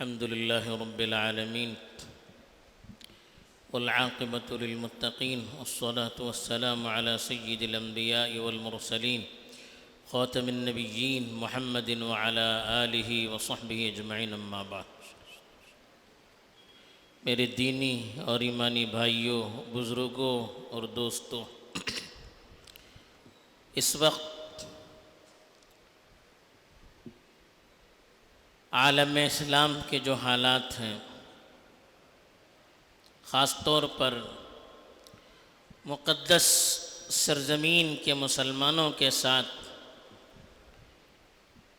الحمد لله رب العالمين والعاقبة للمتقين والصلاة والسلام على سيد الأنبياء والمرسلين خاتم النبيين محمد وعلى آله وصحبه اجمعین اما بعد۔ میرے دینی اور ایمانی بھائیوں، بزرگوں اور دوستوں، اس وقت عالم اسلام کے جو حالات ہیں، خاص طور پر مقدس سرزمین کے مسلمانوں کے ساتھ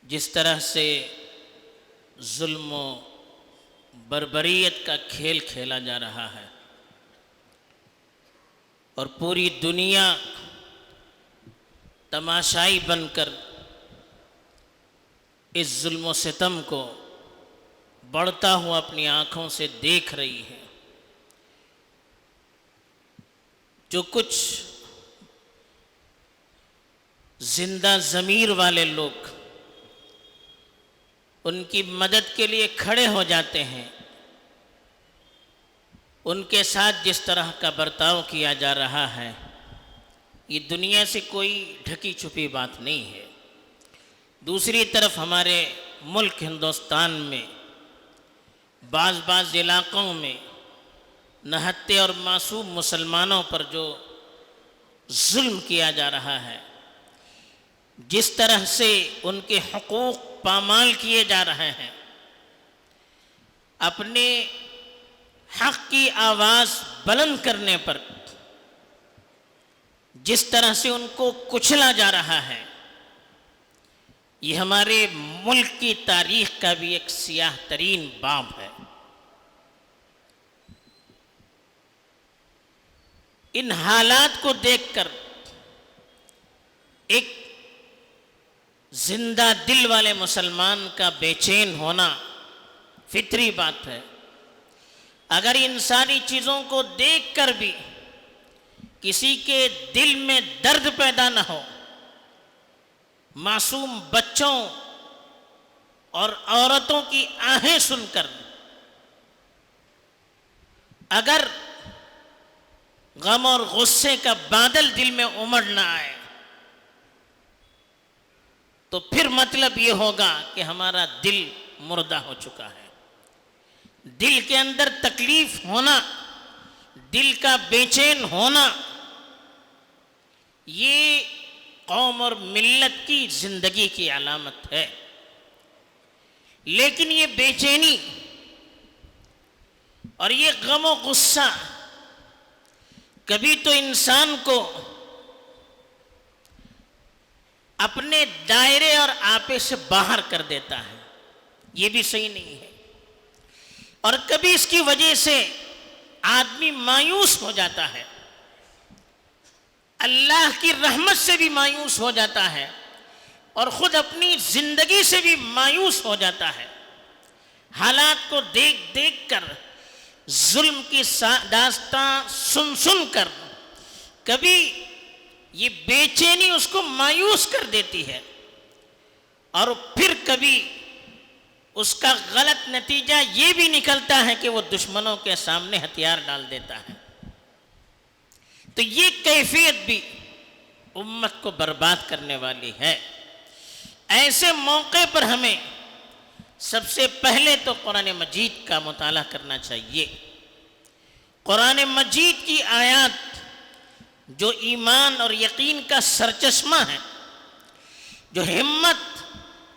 جس طرح سے ظلم و بربریت کا کھیل کھیلا جا رہا ہے اور پوری دنیا تماشائی بن کر اس ظلم و ستم کو بڑھتا ہوا اپنی آنکھوں سے دیکھ رہی ہے۔ جو کچھ زندہ ضمیر والے لوگ ان کی مدد کے لیے کھڑے ہو جاتے ہیں، ان کے ساتھ جس طرح کا برتاؤ کیا جا رہا ہے، یہ دنیا سے کوئی ڈھکی چھپی بات نہیں ہے۔ دوسری طرف ہمارے ملک ہندوستان میں بعض علاقوں میں نہتے اور معصوم مسلمانوں پر جو ظلم کیا جا رہا ہے، جس طرح سے ان کے حقوق پامال کیے جا رہے ہیں، اپنے حق کی آواز بلند کرنے پر جس طرح سے ان کو کچلا جا رہا ہے، یہ ہمارے ملک کی تاریخ کا بھی ایک سیاہ ترین باب ہے۔ ان حالات کو دیکھ کر ایک زندہ دل والے مسلمان کا بے چین ہونا فطری بات ہے۔ اگر ان ساری چیزوں کو دیکھ کر بھی کسی کے دل میں درد پیدا نہ ہو، معصوم بچوں اور عورتوں کی آہیں سن کر اگر غم اور غصے کا بادل دل میں امڑ نہ آئے، تو پھر مطلب یہ ہوگا کہ ہمارا دل مردہ ہو چکا ہے۔ دل کے اندر تکلیف ہونا، دل کا بے چین ہونا، یہ قوم اور ملت کی زندگی کی علامت ہے۔ لیکن یہ بے چینی اور یہ غم و غصہ کبھی تو انسان کو اپنے دائرے اور آپے سے باہر کر دیتا ہے، یہ بھی صحیح نہیں ہے، اور کبھی اس کی وجہ سے آدمی مایوس ہو جاتا ہے، اللہ کی رحمت سے بھی مایوس ہو جاتا ہے اور خود اپنی زندگی سے بھی مایوس ہو جاتا ہے۔ حالات کو دیکھ کر، ظلم کی داستان سن کر کبھی یہ بے چینی اس کو مایوس کر دیتی ہے، اور پھر کبھی اس کا غلط نتیجہ یہ بھی نکلتا ہے کہ وہ دشمنوں کے سامنے ہتھیار ڈال دیتا ہے۔ تو یہ کیفیت بھی امت کو برباد کرنے والی ہے۔ ایسے موقع پر ہمیں سب سے پہلے تو قرآن مجید کا مطالعہ کرنا چاہیے۔ قرآن مجید کی آیات جو ایمان اور یقین کا سرچشمہ ہے، جو ہمت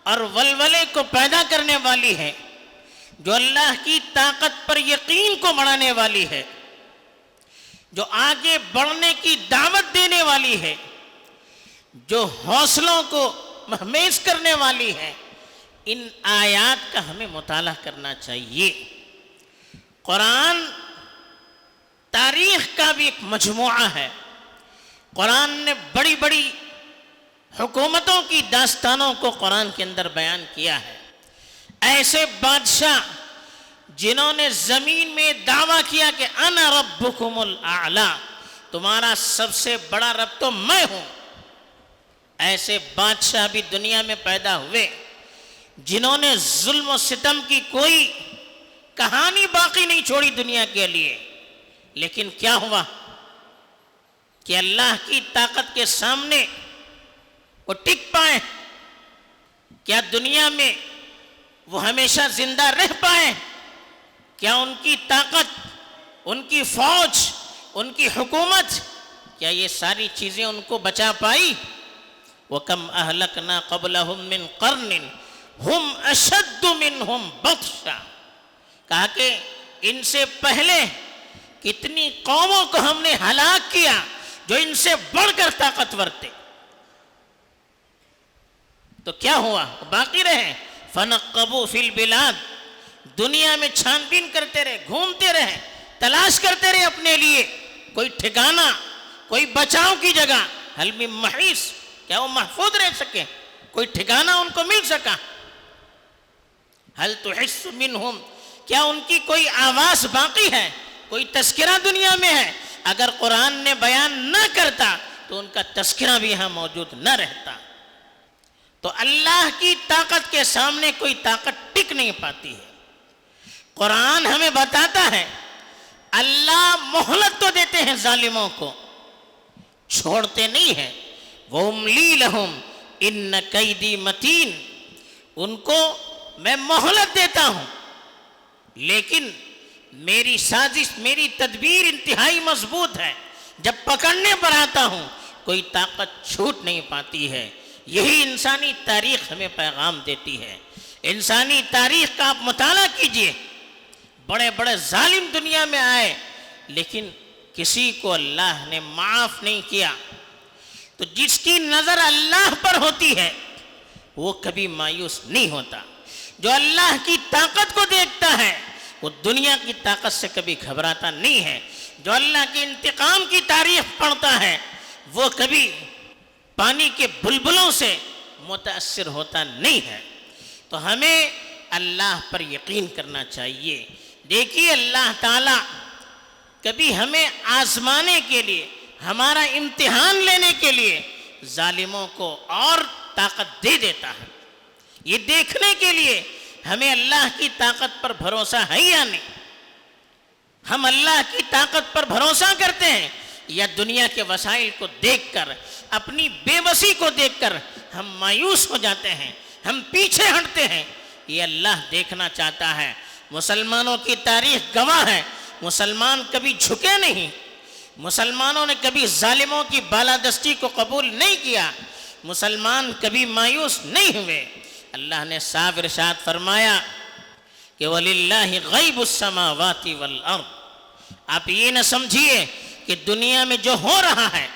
اور ولولے کو پیدا کرنے والی ہے، جو اللہ کی طاقت پر یقین کو بڑھانے والی ہے، جو آگے بڑھنے کی دعوت دینے والی ہے، جو حوصلوں کو مہمیز کرنے والی ہے، ان آیات کا ہمیں مطالعہ کرنا چاہیے۔ قرآن تاریخ کا بھی ایک مجموعہ ہے۔ قرآن نے بڑی بڑی حکومتوں کی داستانوں کو قرآن کے اندر بیان کیا ہے۔ ایسے بادشاہ جنہوں نے زمین میں دعویٰ کیا کہ انا ربکم الاعلی، تمہارا سب سے بڑا رب تو میں ہوں، ایسے بادشاہ بھی دنیا میں پیدا ہوئے جنہوں نے ظلم و ستم کی کوئی کہانی باقی نہیں چھوڑی دنیا کے لیے، لیکن کیا ہوا کہ اللہ کی طاقت کے سامنے وہ ٹک پائیں؟ کیا دنیا میں وہ ہمیشہ زندہ رہ پائیں؟ کیا ان کی طاقت، ان کی فوج، ان کی حکومت، کیا یہ ساری چیزیں ان کو بچا پائی؟ وَكَمْ أَهْلَكْنَا قَبْلَهُمْ مِنْ قَرْنٍ هُمْ أَشَدُّ مِنْهُمْ بَطْشًا، کہا کہ ان سے پہلے کتنی قوموں کو ہم نے ہلاک کیا جو ان سے بڑھ کر طاقتور تھے، تو کیا ہوا؟ باقی رہے۔ فَنَقَّبُوا فِي الْبِلَادِ، دنیا میں چھان بین کرتے رہے، گھومتے رہے، تلاش کرتے رہے اپنے لیے کوئی ٹھکانہ، کوئی بچاؤ کی جگہ۔ حل من محیص، کیا وہ محفوظ رہ سکے؟ کوئی ٹھکانہ ان کو مل سکا؟ حل تحس منہم، کیا ان کی کوئی آواز باقی ہے؟ کوئی تذکرہ دنیا میں ہے؟ اگر قرآن نے بیان نہ کرتا تو ان کا تذکرہ بھی یہاں موجود نہ رہتا۔ تو اللہ کی طاقت کے سامنے کوئی طاقت ٹک نہیں پاتی ہے۔ قرآن ہمیں بتاتا ہے اللہ مہلت تو دیتے ہیں ظالموں کو، چھوڑتے نہیں ہیں۔ وَأُمْلِي لَهُمْ إِنَّ كَيْدِي مَتِينٌ، ان کو میں مہلت دیتا ہوں، لیکن میری سازش، میری تدبیر انتہائی مضبوط ہے، جب پکڑنے پر آتا ہوں کوئی طاقت چھوٹ نہیں پاتی ہے۔ یہی انسانی تاریخ ہمیں پیغام دیتی ہے۔ انسانی تاریخ کا آپ مطالعہ کیجئے، بڑے بڑے ظالم دنیا میں آئے لیکن کسی کو اللہ نے معاف نہیں کیا۔ تو جس کی نظر اللہ پر ہوتی ہے وہ کبھی مایوس نہیں ہوتا، جو اللہ کی طاقت کو دیکھتا ہے وہ دنیا کی طاقت سے کبھی گھبراتا نہیں ہے، جو اللہ کے انتقام کی تاریخ پڑھتا ہے وہ کبھی پانی کے بلبلوں سے متاثر ہوتا نہیں ہے۔ تو ہمیں اللہ پر یقین کرنا چاہیے۔ دیکھیے اللہ تعالیٰ کبھی ہمیں آزمانے کے لیے، ہمارا امتحان لینے کے لیے ظالموں کو اور طاقت دے دیتا ہے، یہ دیکھنے کے لیے ہمیں اللہ کی طاقت پر بھروسہ ہے یا نہیں۔ ہم اللہ کی طاقت پر بھروسہ کرتے ہیں یا دنیا کے وسائل کو دیکھ کر، اپنی بے بسی کو دیکھ کر ہم مایوس ہو جاتے ہیں، ہم پیچھے ہٹتے ہیں؟ یہ اللہ دیکھنا چاہتا ہے۔ مسلمانوں کی تاریخ گواہ ہے، مسلمان کبھی جھکے نہیں، مسلمانوں نے کبھی ظالموں کی بالادستی کو قبول نہیں کیا، مسلمان کبھی مایوس نہیں ہوئے۔ اللہ نے صاف ارشاد فرمایا کہ وَلِلَّهِ غَيْبُ السَّمَاوَاتِ وَالْأَرْضِ، آپ یہ نہ سمجھیے کہ دنیا میں جو ہو رہا ہے،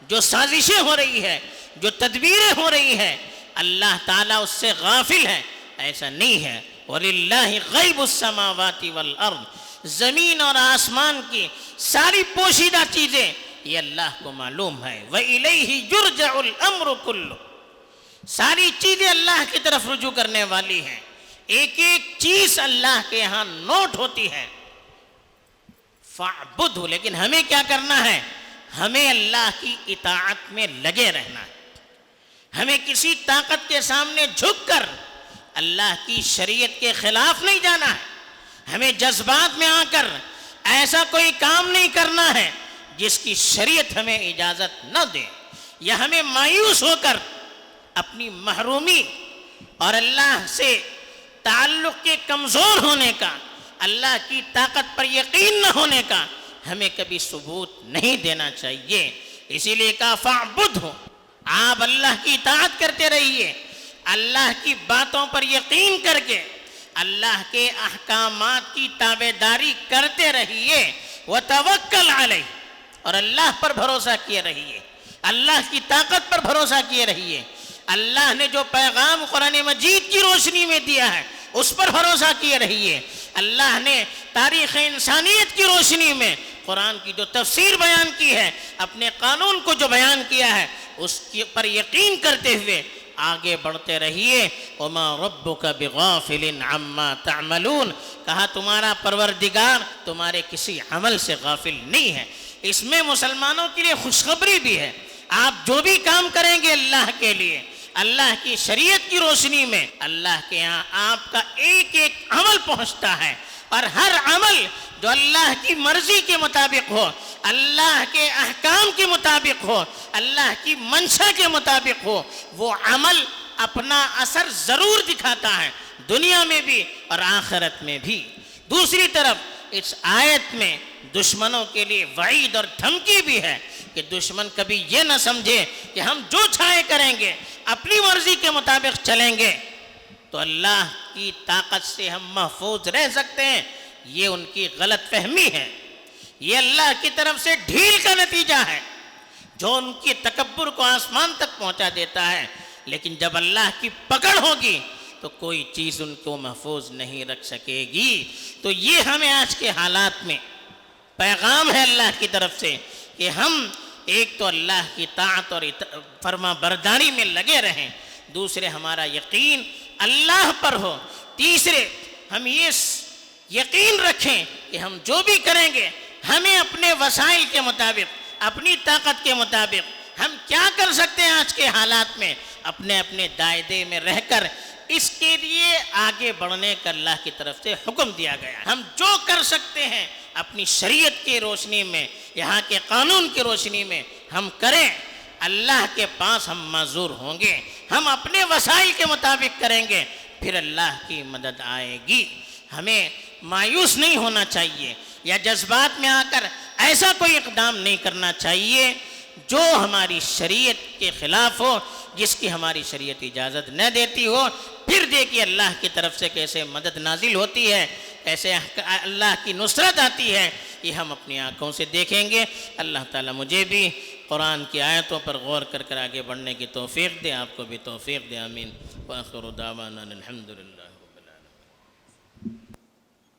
جو سازشیں ہو رہی ہے، جو تدبیریں ہو رہی ہے، اللہ تعالیٰ اس سے غافل ہے، ایسا نہیں ہے۔ وَلِلَّهِ غَيْبُ السَّمَاوَاتِ وَالْأَرْضِ، زمین اور آسمان کی ساری پوشیدہ چیزیں یہ اللہ کو معلوم ہے۔ وَإِلَيْهِ يُرْجَعُ الْأَمْرُ كُلُّهُ، ساری چیزیں اللہ کی طرف رجوع کرنے والی ہیں، ایک ایک چیز اللہ کے یہاں نوٹ ہوتی ہے۔ فَاعْبُدْهُ، لیکن ہمیں کیا کرنا ہے؟ ہمیں اللہ کی اطاعت میں لگے رہنا ہے۔ ہمیں کسی طاقت کے سامنے جھک کر اللہ کی شریعت کے خلاف نہیں جانا ہے، ہمیں جذبات میں آ کر ایسا کوئی کام نہیں کرنا ہے جس کی شریعت ہمیں اجازت نہ دے، یا ہمیں مایوس ہو کر اپنی محرومی اور اللہ سے تعلق کے کمزور ہونے کا، اللہ کی طاقت پر یقین نہ ہونے کا ہمیں کبھی ثبوت نہیں دینا چاہیے۔ اسی لیے کہا فَاعْبُدْهُ، آپ اللہ کی اطاعت کرتے رہیے، اللہ کی باتوں پر یقین کر کے اللہ کے احکامات کی تابعداری کرتے رہیے۔ وَتَوَكَّلْ عَلَيْهِ، اور اللہ پر بھروسہ کیے رہیے، اللہ کی طاقت پر بھروسہ کیے رہیے۔ اللہ نے جو پیغام قرآن مجید کی روشنی میں دیا ہے اس پر بھروسہ کیے رہیے۔ اللہ نے تاریخ انسانیت کی روشنی میں قرآن کی جو تفسیر بیان کی ہے، اپنے قانون کو جو بیان کیا ہے اس پر یقین کرتے ہوئے آگے بڑھتے رہیے۔ وَمَا رَبُّكَ بِغَافِلٍ عَمَّا تَعْمَلُونَ، کہا تمہارا پروردگار تمہارے کسی عمل سے غافل نہیں ہے۔ اس میں مسلمانوں کے لیے خوشخبری بھی ہے، آپ جو بھی کام کریں گے اللہ کے لیے، اللہ کی شریعت کی روشنی میں اللہ کے یہاں آپ کا ایک ایک عمل پہنچتا ہے، اور ہر عمل جو اللہ کی مرضی کے مطابق ہو، اللہ کے احکام کے مطابق ہو، اللہ کی منشا کے مطابق ہو، وہ عمل اپنا اثر ضرور دکھاتا ہے، دنیا میں بھی اور آخرت میں بھی۔ دوسری طرف اس آیت میں دشمنوں کے لیے وعید اور دھمکی بھی ہے کہ دشمن کبھی یہ نہ سمجھے کہ ہم جو چاہے کریں گے، اپنی مرضی کے مطابق چلیں گے تو اللہ کی طاقت سے ہم محفوظ رہ سکتے ہیں۔ یہ ان کی غلط فہمی ہے، یہ اللہ کی طرف سے ڈھیل کا نتیجہ ہے جو ان کی تکبر کو آسمان تک پہنچا دیتا ہے، لیکن جب اللہ کی پکڑ ہوگی تو کوئی چیز ان کو محفوظ نہیں رکھ سکے گی۔ تو یہ ہمیں آج کے حالات میں پیغام ہے اللہ کی طرف سے کہ ہم ایک تو اللہ کی طاعت اور فرما برداری میں لگے رہیں، دوسرے ہمارا یقین اللہ پر ہو، تیسرے ہم یہ یقین رکھیں کہ ہم جو بھی کریں گے ہمیں اپنے وسائل کے مطابق، اپنی طاقت کے مطابق ہم کیا کر سکتے ہیں آج کے حالات میں، اپنے اپنے دائرے میں رہ کر اس کے لیے آگے بڑھنے کا اللہ کی طرف سے حکم دیا گیا۔ ہم جو کر سکتے ہیں اپنی شریعت کی روشنی میں، یہاں کے قانون کی روشنی میں ہم کریں، اللہ کے پاس ہم معذور ہوں گے، ہم اپنے وسائل کے مطابق کریں گے، پھر اللہ کی مدد آئے گی۔ ہمیں مایوس نہیں ہونا چاہیے یا جذبات میں آ کر ایسا کوئی اقدام نہیں کرنا چاہیے جو ہماری شریعت کے خلاف ہو، جس کی ہماری شریعت اجازت نہ دیتی ہو۔ پھر دیکھیے اللہ کی طرف سے کیسے مدد نازل ہوتی ہے، کیسے اللہ کی نصرت آتی ہے، یہ ہم اپنی آنکھوں سے دیکھیں گے۔ اللہ تعالیٰ مجھے بھی قرآن کی آیتوں پر غور کر آگے بڑھنے کی توفیق دے، آپ کو بھی توفیق دے، آمین۔ وآخر دعوانا الحمدللہ۔